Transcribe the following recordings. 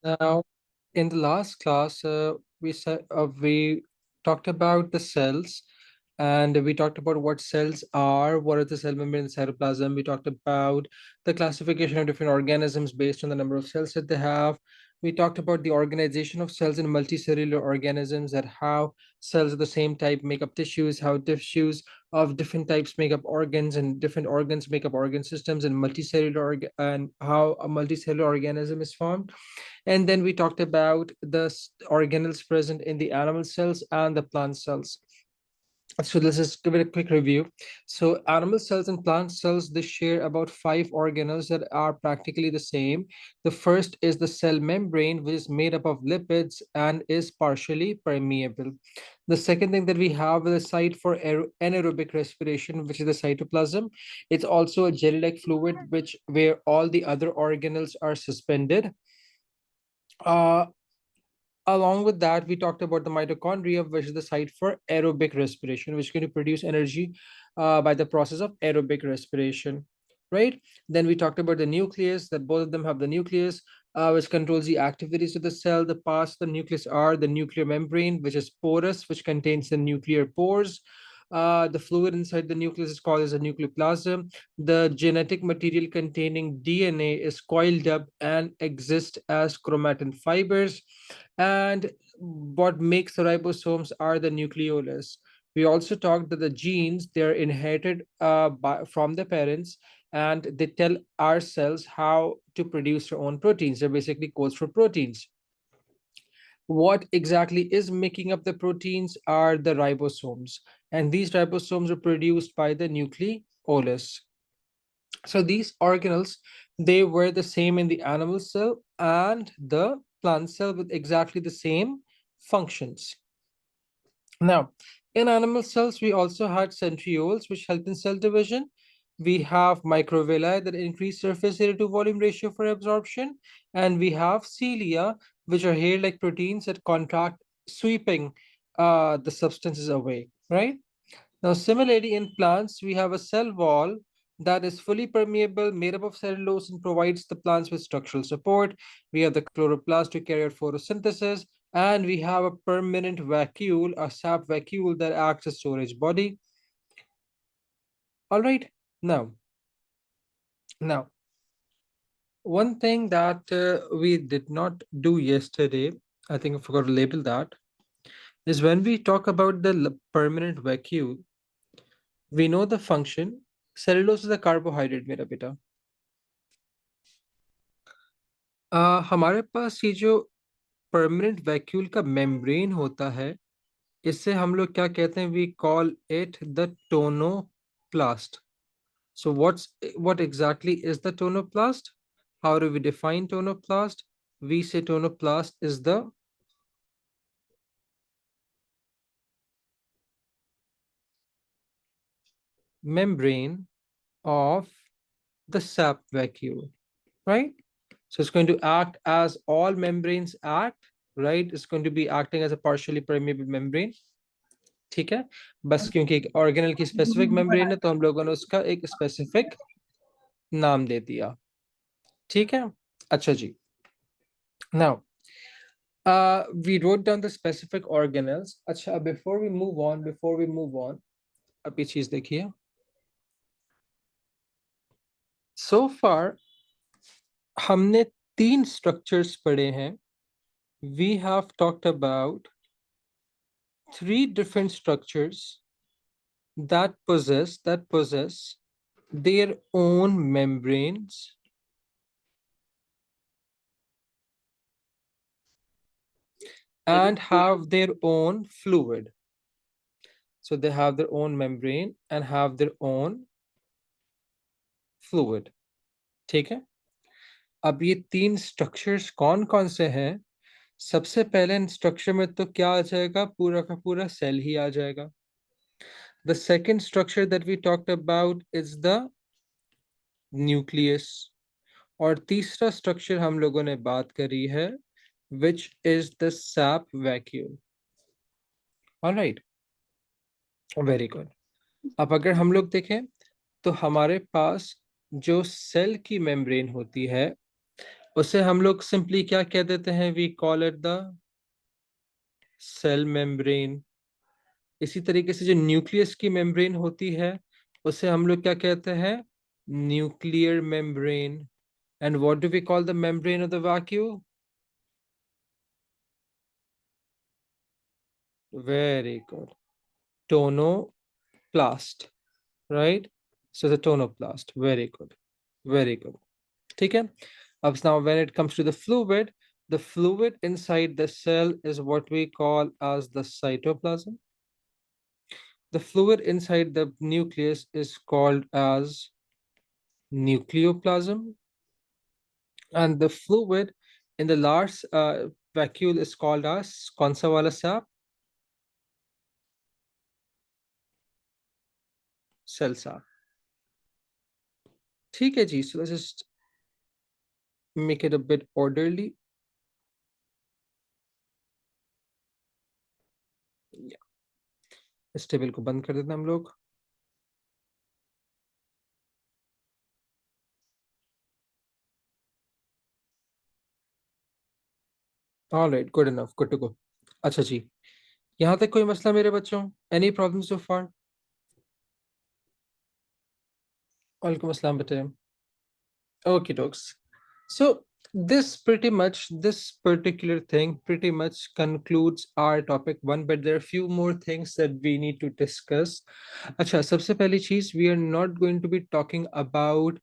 Now, in the last class, we talked about the cells, and we talked about what cells are, what are the cell membrane and cytoplasm. We talked about the classification of different organisms based on the number of cells that they have. We talked about the organization of cells in multicellular organisms, that how cells of the same type make up tissues, how tissues of different types make up organs, and different organs make up organ systems, and and how a multicellular organism is formed. And then we talked about the organelles present in the animal cells and the plant cells. So let's just give it a quick review. So animal cells and plant cells, they share about 5 organelles that are practically the same. The first is the cell membrane, which is made up of lipids and is partially permeable. The second thing that we have is a site for anaerobic respiration, which is the cytoplasm. It's also a jelly-like fluid, which where all the other organelles are suspended. Uh, Along with that, we talked about the mitochondria, which is the site for aerobic respiration, which is going to produce energy by the process of aerobic respiration, right? Then we talked about the nucleus, that both of them have the nucleus, which controls the activities of the cell. The parts of the nucleus are the nuclear membrane, which is porous, which contains the nuclear pores. The fluid inside the nucleus is called as a nucleoplasm. The genetic material containing DNA is coiled up and exists as chromatin fibers. And what makes the ribosomes are the nucleolus. We also talked that the genes, they're inherited from the parents, and they tell our cells how to produce their own proteins. They're basically codes for proteins. What exactly is making up the proteins are the ribosomes, and these ribosomes are produced by the nucleolus. So these organelles, they were the same in the animal cell and the plant cell with exactly the same functions. Now, in animal cells, we also had centrioles, which help in cell division. We have microvilli that increase surface area to volume ratio for absorption. And we have cilia, which are hair-like proteins that contract, sweeping the substances away, right? Now, similarly, in plants, we have a cell wall that is fully permeable, made up of cellulose, and provides the plants with structural support. We have the chloroplast to carry out photosynthesis, and we have a permanent vacuole, a sap vacuole that acts as storage body. All right, now, now, one thing that we did not do yesterday, I think I forgot to label that, is when we talk about the permanent vacuole, we know the function. Cellulose is a carbohydrate, मेरा बेटा. हमारे पास ये जो permanent vacuole का membrane होता है, इससे हम लोग क्या कहते हैं, we call it the tonoplast. So what exactly is the tonoplast? How do we define tonoplast? We say tonoplast is the membrane of the sap vacuole, right? So it's going to act as all membranes act, right? It's going to be acting as a partially permeable membrane. ठीक है, बस क्योंकि एक organelle की specific membrane है तो हम लोगों ने उसका एक स्पेसिफिक नाम दे दिया. ठीक है, अच्छा जी. Now we wrote down the specific organelles. अच्छा, before we move on, अब ये चीज देखिए. So far हमने 3 स्ट्रक्चर्स पढ़े हैं. We have talked about 3 different structures that possess their own membranes and have their own fluid. So they have their own membrane and have their own fluid. ठीक है, अब ये 3 स्ट्रक्चर्स कौन कौन से हैं? सबसे पहले स्ट्रक्चर में तो क्या आ जाएगा, पूरा का पूरा सेल ही आ जाएगा. The second structure that we talked about is the nucleus. और तीसरा स्ट्रक्चर हम लोगों ने बात करी है, which is the sap vacuole. All right, very good. अब अगर हम लोग देखें तो हमारे पास जो सेल की मेम्ब्रेन होती है, उसे हम लोग सिंपली क्या कह देते हैं, we call it the cell membrane. इसी तरीके से जो न्यूक्लियस की मेम्ब्रेन होती है उसे हम लोग क्या कहते हैं, nuclear membrane. And what do we call the membrane of the vacuole? Very good, tonoplast, right? So the tonoplast. Very good. Very good. ठीक है. Now when it comes to the fluid inside the cell is what we call as the cytoplasm. The fluid inside the nucleus is called as nucleoplasm. And the fluid in the large vacuole is called as कौन सा वाला sap? Cell sap. ठीक है जी. So let's just make it a bit orderly. Yeah. इस table को बंद कर देते हैं हम लोग. Alright, good enough, good to go. अच्छा जी, यहाँ तक कोई मसला मेरे बच्चों? Any problem so far? वालेकुम अस्सलाम बेटे. Okay, dogs. So this particular thing pretty much concludes our topic one, but there are a few more things that we need to discuss. अच्छा, सबसे पहली चीज, we are not going to be talking about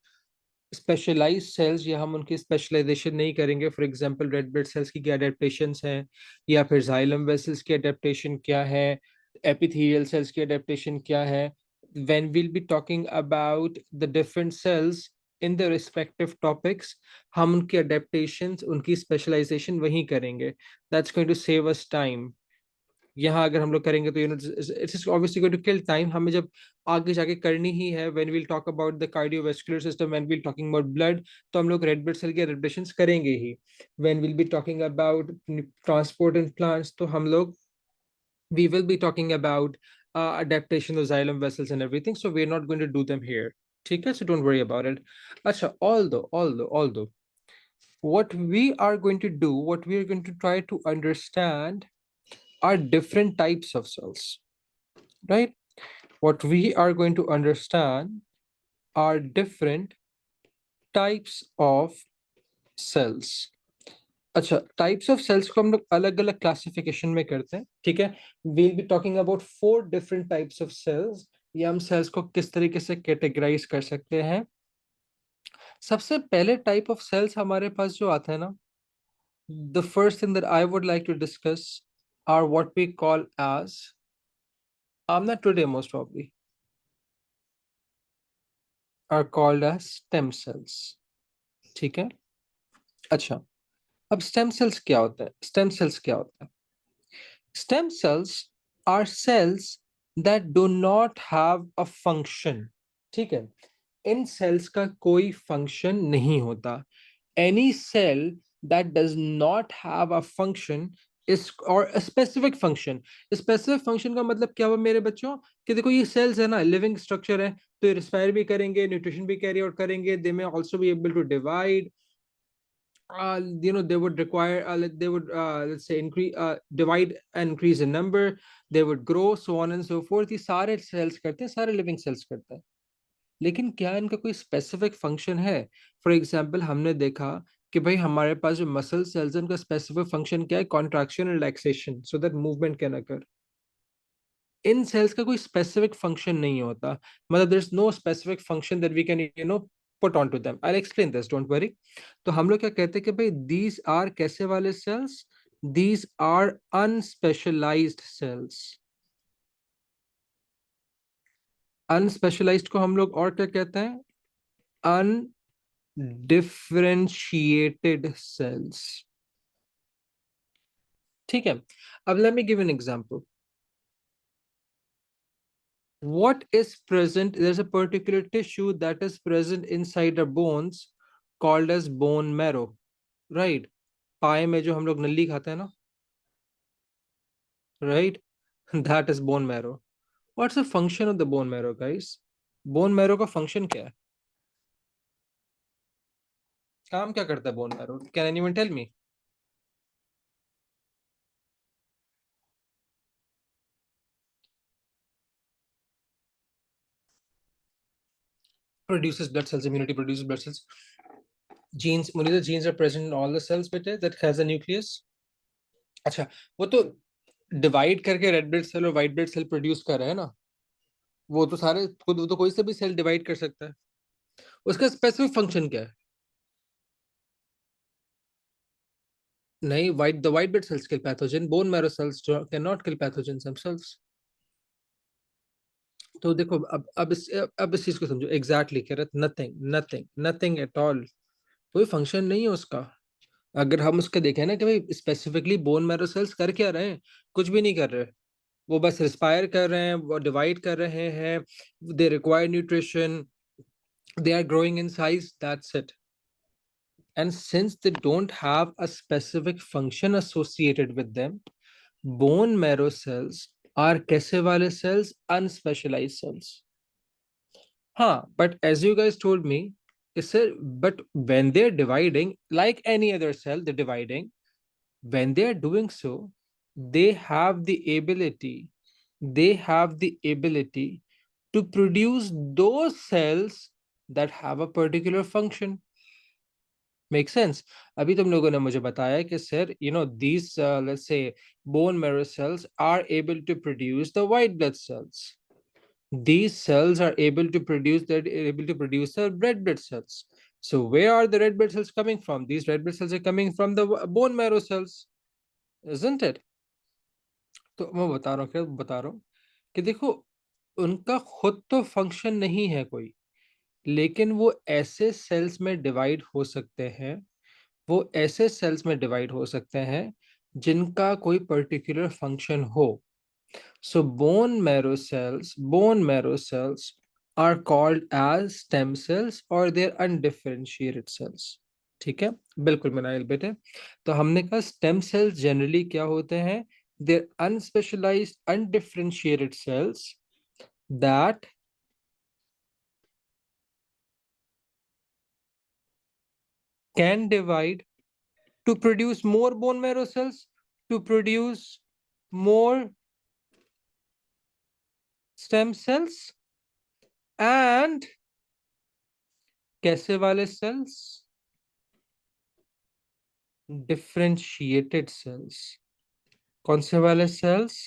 specialised cells, या हम उनकी specialisation नहीं करेंगे. For example red blood cells की क्या अडेप्टेशंस हैं, या फिर जाइलम वेसल्स की अडेप्टेशन क्या है, एपिथेलियल सेल्स की अडेप्टेशन क्या है. When we'll be talking about the different cells in the respective topics, हम उनकी अडेप्टेशंस, उनकी स्पेशलाइजेशन वहीं करेंगे. That's going to save us time. यहाँ अगर हम लोग करेंगे तो it is obviously going to kill time. हमें जब आगे जाके करनी ही है, when we'll talk about the cardiovascular system, when we'll talking about blood, तो हम लोग रेड ब्लड सेल के अडेप्टेशंस करेंगे ही. When we'll be talking about transport in plants, तो हम लोग we will be talking about adaptation of xylem vessels and everything, so we're not going to do them here. ठीक है, so don't worry about it. अच्छा, although what we are going to do, what we are going to try to understand are different types of cells, right? What we are going to understand are different types of cells. अच्छा, types of sales को हम लोग अलग अलग classification में करते हैं. ठीक है, we'll be talking about 4 different types of cells. ये हम सेल्स को किस तरीके से कैटेगराइज कर सकते हैं. सबसे पहले टाइप ऑफ सेल्स हमारे पास जो आता है ना, the first thing that I would like to discuss are what we call as, um not today most probably, are called as stem cells. ठीक है. अच्छा, अब स्टेम सेल्स क्या होता है? स्टेम सेल्स क्या होता है? Stem cells are cells that do not have a function. ठीक है, इन सेल्स का कोई फंक्शन नहीं होता. Any cell that does not have a function is, or a specific function. Specific function का मतलब क्या हुआ मेरे बच्चों, कि देखो ये सेल्स है ना, लिविंग स्ट्रक्चर है, तो ये रिस्पायर भी करेंगे, न्यूट्रिशन भी कैरी आउट करेंगे, they may also be able to divide, they would require they would let's say increase, divide and increase in number, they would grow, so on and so forth. ये सारे sales करते हैं, सारे living cells करते हैं. लेकिन क्या इनका कोई स्पेसिफिक फंक्शन है? फॉर एग्जांपल हमने देखा कि भाई हमारे पास जो मसल सेल्स हैं उनका स्पेसिफिक फंक्शन क्या है, contraction and relaxation, so that movement can occur. इन सेल्स का कोई स्पेसिफिक फंक्शन नहीं होता. मतलब there is no specific function that we can put on to them. I explain this, don't worry. तो हम लोग क्या कहते हैं कि भाई दीज आर कैसे वाले सेल्स, दीज आर अनस्पेशलाइज्ड सेल्स. अनस्पेशलाइज्ड को हम लोग और क्या कहते हैं, अनडिफरेंशिएटेड सेल्स. ठीक है. अब let me give an example. What is present, there's a particular tissue that is present inside our bones called as bone marrow, right? पाए में जो हम लोग नली खाते हैं ना, right? That is bone marrow. What's the function of the bone marrow, guys? Bone marrow का function क्या है? काम क्या करता है bone marrow, can anyone tell me? Produces blood cells, immunity produces blood cells. Genes, Munir, genes are present in all the cells बेटे that has a nucleus. अच्छा, वो तो डिवाइड करके रेड ब्लड सेल और व्हाइट ब्लड सेल प्रोड्यूस कर रहे हैं ना, वो तो सारे खुद, वो तो कोई से भी सेल डिवाइड कर सकता है। उसका स्पेसिफिक फंक्शन क्या है? नहीं, white blood cells kill pathogen, bone marrow cells can not kill pathogen themselves। तो देखो, अब इस चीज को समझो, एग्जैक्टली कह रहे, nothing nothing nothing at all, कोई फंक्शन नहीं है उसका। अगर हम उसके देखें ना कि भाई स्पेसिफिकली बोन मैरो सेल्स कर क्या रहे हैं, कुछ भी नहीं कर रहे। वो बस रिस्पायर कर रहे हैं, वो डिवाइड कर रहे हैं, they require nutrition, they are growing in size, that's it. And since they don't have a specific function associated with them, bone marrow cells are कैसे वाले cells? Unspecialized cells. हाँ, but as you guys told me, but when they're dividing, like any other cell, they're dividing. When they're doing so, they have the ability, they have the ability to produce those cells that have a particular function. Make sense? अभी तुम लोगों ने मुझे बताया कि sir, these let's say bone marrow cells are able to produce the white blood cells. These cells are able to produce the red blood cells. So where are the red blood cells coming from? These red blood cells are coming from the bone marrow cells, isn't it? तो मैं बता रहा हूँ, क्या बता रहा हूँ कि देखो, उनका खुद तो फंक्शन नहीं है कोई, लेकिन वो ऐसे सेल्स में डिवाइड हो सकते हैं, वो ऐसे सेल्स में डिवाइड हो सकते हैं जिनका कोई पर्टिकुलर फंक्शन हो। So bone marrow cells are called as stem cells or they're undifferentiated cells। ठीक है, बिल्कुल मिनाइल बेटे। तो हमने कहा स्टेम सेल्स जनरली क्या होते हैं? They're unspecialized, undifferentiated cells that can divide to produce more bone marrow cells, to produce more stem cells, and कैसे वाले cells? Differentiated cells। कौन से वाले cells?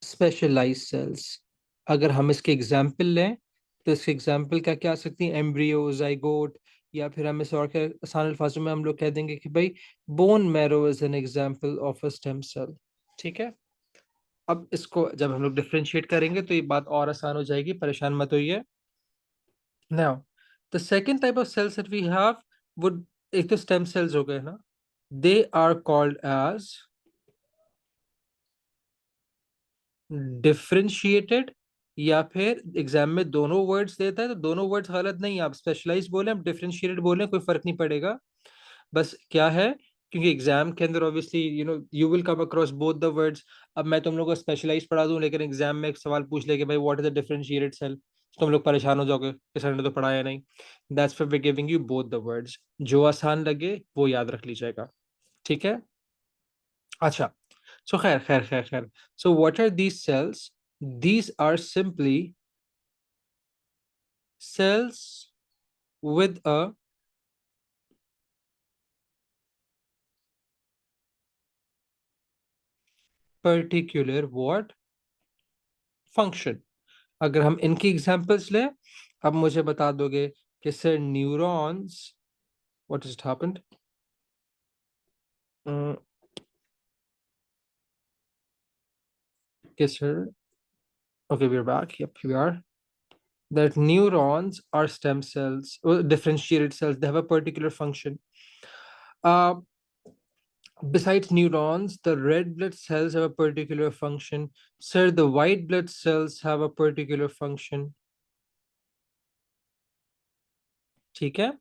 Specialized cells। अगर हम इसके एग्जाम्पल लें, तो इसके एग्जाम्पल क्या क्या आ सकती हैं? एम्ब्रियो, जाइगोट, या फिर हम इसे और क्या आसान अल्फाजों में हम लोग कह देंगे कि भाई bone marrow is an example of a stem cell. ठीक है, अब इसको जब हम लोग डिफरेंशिएट करेंगे तो ये बात और आसान हो जाएगी, परेशान मत होइए। Now the second type of cells that we have would, एक तो स्टेम सेल्स हो गए ना, they are called as differentiated, या फिर एग्जाम में दोनों वर्ड्स देता है तो दोनों वर्ड्स गलत नहीं, आप स्पेशलाइज बोले, आप डिफरेंशिएटेड बोले, कोई फर्क नहीं पड़ेगा। बस क्या है, क्योंकि एग्जाम के अंदर obviously you will come across both the words. अब मैं तुम लोग को स्पेशलाइज पढ़ा दूं, लेकिन एग्जाम में एक सवाल पूछ ले कि भाई what is the differentiated cell, तुम लोग परेशान हो जाओगे कि सर ने तो पढ़ाया नहीं। That's for we giving you both the words, जो आसान लगे वो याद रख लीजिएगा। ठीक है, अच्छा। So खैर, so what are these cells? These are simply cells with a particular what function। अगर हम इनकी एग्जांपल्स लें, अब मुझे बता दोगे कि sir neurons, what has happened? Okay, sir. Okay, we're back. Yep, we are. That neurons are stem cells, differentiated cells. They have a particular function. Uh, Besides neurons, the red blood cells have a particular function. Sir, the white blood cells have a particular function. ठीक है,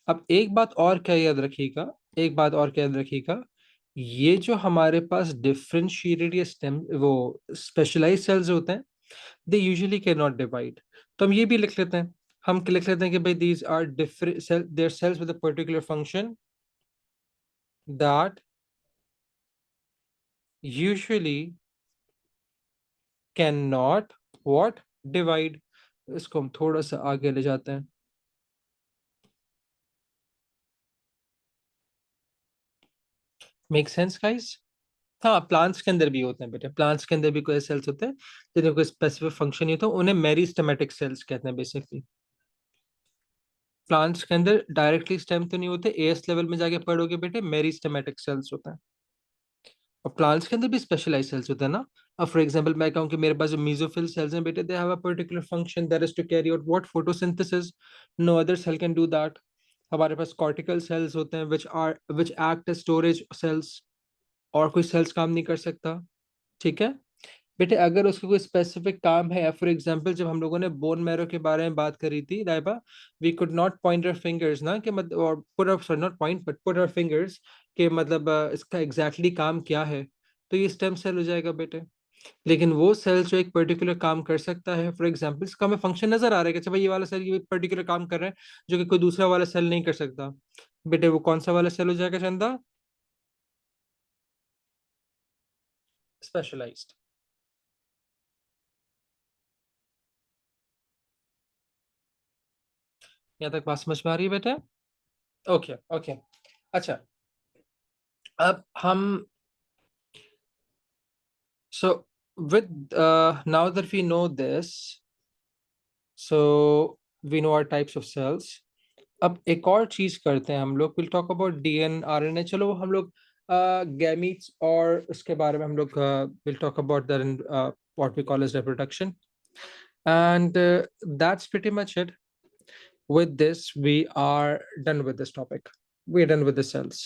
अब एक बात और क्या याद रखिएगा, एक बात और क्या याद रखिएगा, ये जो हमारे पास डिफरेंशिएटेड या स्टेम वो स्पेशलाइज्ड सेल्स होते हैं, they usually can not divide. तो हम ये भी लिख लेते हैं, हम लिख लेते हैं कि भाई these are different cell, they're cells with a particular function that usually cannot what divide. इसको हम थोड़ा सा आगे ले जाते हैं. Make sense guys? हाँ, प्लांट्स के अंदर भी होते हैं बेटे. प्लांट्स के अंदर भी कोई सेल्स होते हैं जिन्हें कोई स्पेसिफिक फंक्शन नहीं होता, उन्हें मेरिस्टेमेटिक सेल्स कहते हैं बेसिकली. प्लांट्स के अंदर डायरेक्टली स्टेम तो नहीं होते, एएस लेवल में जाके पढ़ोगे बेटे मेरिस्टेमेटिक सेल्स होता है. और प्लांट्स के अंदर भी स्पेशलाइज सेल्स होते हैं ना. अब फॉर एग्जांपल मैं कहूँ कि मेरे पास जो मेसोफिल सेल्स हैं बेटे, they have a particular function, that is to carry out what, photosynthesis. No other cell can do that. हमारे पास कॉर्टिकल सेल्स होते हैं which act as storage cells. और कोई सेल्स काम नहीं कर सकता. ठीक है बेटे. अगर उसका कोई स्पेसिफिक काम है, फॉर एग्जांपल जब हम लोगों ने बोन मैरो के बारे में बात करी थी राइबा, we could not point our fingers ना कि मतलब, और put our, sorry not point but put our fingers के मतलब इसका एग्जैक्टली काम क्या है. तो ये स्टेम सेल हो जाएगा बेटे. लेकिन वो सेल जो एक पर्टिकुलर काम कर सकता है, फॉर एग्जांपल इसका हमें फंक्शन नजर आ रहा है कि अच्छा भाई ये वाला सेल ये पर्टिकुलर काम कर रहा है जो कि कोई दूसरा वाला सेल नहीं कर सकता. बेटे वो कौन सा वाला सेल हो जाएगा चंदा? स्पेशलाइज्ड. यहाँ तक बात समझ में आ रही है बेटे? Okay okay. अच्छा. अब हम, so with now that we know this, so we know our types of cells. अब एक और चीज करते हैं हम लोग, will talk about DNA RNA. चलो हम लोग गैमीट्स और उसके बारे में हम लोग will talk about that what we call as reproduction. And that's pretty much it. With this, we are done with this topic. We're done with the cells.